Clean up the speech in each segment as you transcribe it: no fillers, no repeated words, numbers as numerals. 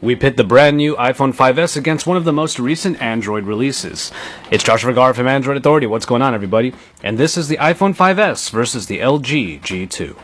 We pit the brand new iPhone 5S against one of the most recent Android releases. It's Josh Vergara from Android Authority. What's going on, everybody? And this is the iPhone 5S versus the LG G2.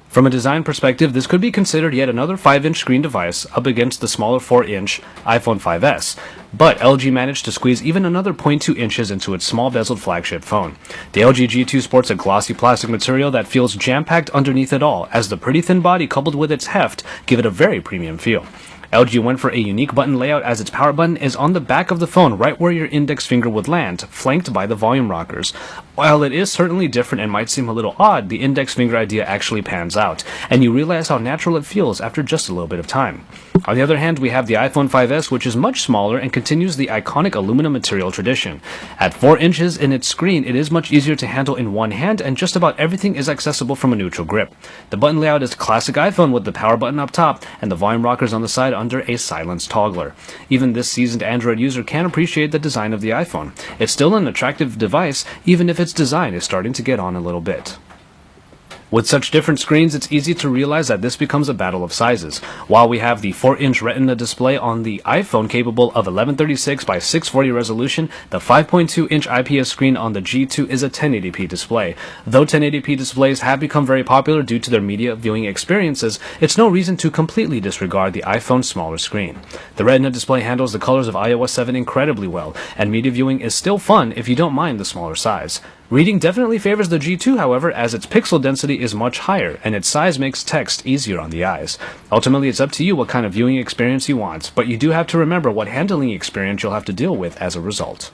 From a design perspective, this could be considered yet another 5-inch screen device up against the smaller 4-inch iPhone 5S. But LG managed to squeeze even another 0.2 inches into its small bezeled flagship phone. The LG G2 sports a glossy plastic material that feels jam-packed underneath it all, as the pretty thin body coupled with its heft give it a very premium feel. LG went for a unique button layout as its power button is on the back of the phone right where your index finger would land, flanked by the volume rockers. While it is certainly different and might seem a little odd, the index finger idea actually pans out, and you realize how natural it feels after just a little bit of time. On the other hand, we have the iPhone 5S, which is much smaller and continues the iconic aluminum material tradition. At 4 inches in its screen, it is much easier to handle in one hand, and just about everything is accessible from a neutral grip. The button layout is classic iPhone with the power button up top and the volume rockers on the side under a silence toggler. Even this seasoned Android user can appreciate the design of the iPhone. It's still an attractive device, even if its design is starting to get on a little bit. With such different screens, it's easy to realize that this becomes a battle of sizes. While we have the 4-inch Retina display on the iPhone capable of 1136 by 640 resolution, the 5.2-inch IPS screen on the G2 is a 1080p display. Though 1080p displays have become very popular due to their media viewing experiences, it's no reason to completely disregard the iPhone's smaller screen. The Retina display handles the colors of iOS 7 incredibly well, and media viewing is still fun if you don't mind the smaller size. Reading definitely favors the G2, however, as its pixel density is much higher, and its size makes text easier on the eyes. Ultimately, it's up to you what kind of viewing experience you want, but you do have to remember what handling experience you'll have to deal with as a result.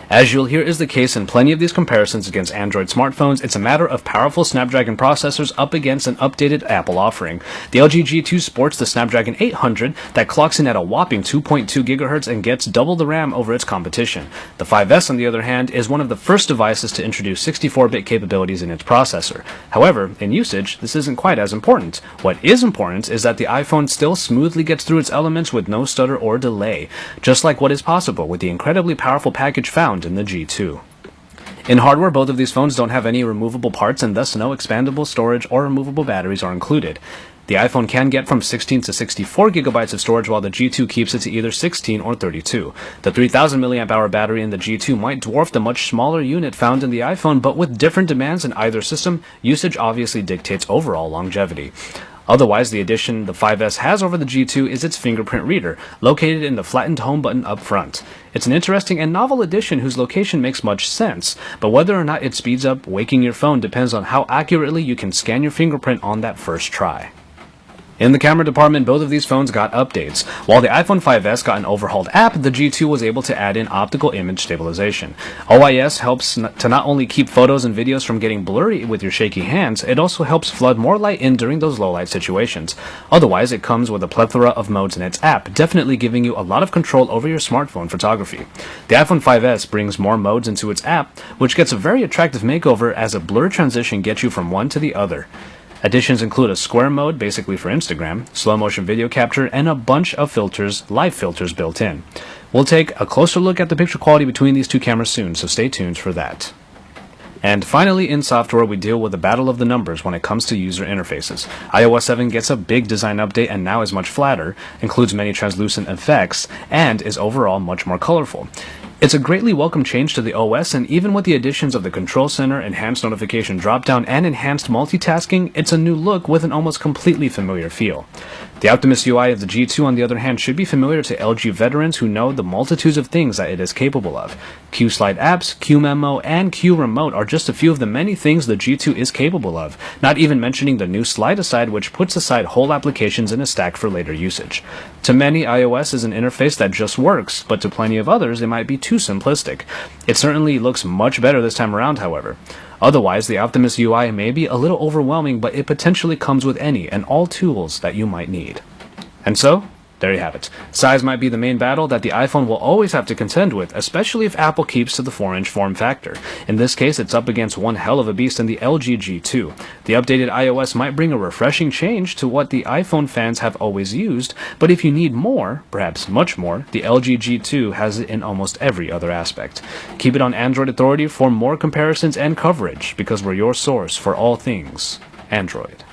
As you'll hear is the case in plenty of these comparisons against Android smartphones, it's a matter of powerful Snapdragon processors up against an updated Apple offering. The LG G2 sports the Snapdragon 800 that clocks in at a whopping 2.2 GHz and gets double the RAM over its competition. The 5S, on the other hand, is one of the first devices to introduce 64-bit capabilities in its processor. However, in usage, this isn't quite as important. What is important is that the iPhone still smoothly gets through its elements with no stutter or delay, just like what is possible with the incredibly powerful package found in the G2. In hardware, both of these phones don't have any removable parts and thus no expandable storage or removable batteries are included. The iPhone can get from 16 to 64 gigabytes of storage while the G2 keeps it to either 16 or 32. The 3000 mAh battery in the G2 might dwarf the much smaller unit found in the iPhone, but with different demands in either system, usage obviously dictates overall longevity. Otherwise, the addition the 5S has over the G2 is its fingerprint reader, located in the flattened home button up front. It's an interesting and novel addition whose location makes much sense, but whether or not it speeds up waking your phone depends on how accurately you can scan your fingerprint on that first try. In the camera department, both of these phones got updates. While the iPhone 5S got an overhauled app, the G2 was able to add in optical image stabilization. OIS helps to not only keep photos and videos from getting blurry with your shaky hands, it also helps flood more light in during those low light situations. Otherwise, it comes with a plethora of modes in its app, definitely giving you a lot of control over your smartphone photography. The iPhone 5S brings more modes into its app, which gets a very attractive makeover as a blur transition gets you from one to the other. Additions include a square mode, basically for Instagram, slow motion video capture, and a bunch of filters, live filters built in. We'll take a closer look at the picture quality between these two cameras soon, so stay tuned for that. And finally, in software, we deal with the battle of the numbers when it comes to user interfaces. iOS 7 gets a big design update and now is much flatter, includes many translucent effects, and is overall much more colorful. It's a greatly welcome change to the OS, and even with the additions of the Control Center, enhanced notification dropdown, and enhanced multitasking, it's a new look with an almost completely familiar feel. The Optimus UI of the G2, on the other hand, should be familiar to LG veterans who know the multitudes of things that it is capable of. Q-Slide apps, Q-Memo, and Q-Remote are just a few of the many things the G2 is capable of, not even mentioning the new Slide Aside, which puts aside whole applications in a stack for later usage. To many, iOS is an interface that just works, but to plenty of others, it might be too simplistic. It certainly looks much better this time around, however. Otherwise, the Optimus UI may be a little overwhelming, but it potentially comes with any and all tools that you might need. And so, there you have it. Size might be the main battle that the iPhone will always have to contend with, especially if Apple keeps to the 4-inch form factor. In this case, it's up against one hell of a beast in the LG G2. The updated iOS might bring a refreshing change to what the iPhone fans have always used, but if you need more, perhaps much more, the LG G2 has it in almost every other aspect. Keep it on Android Authority for more comparisons and coverage, because we're your source for all things Android.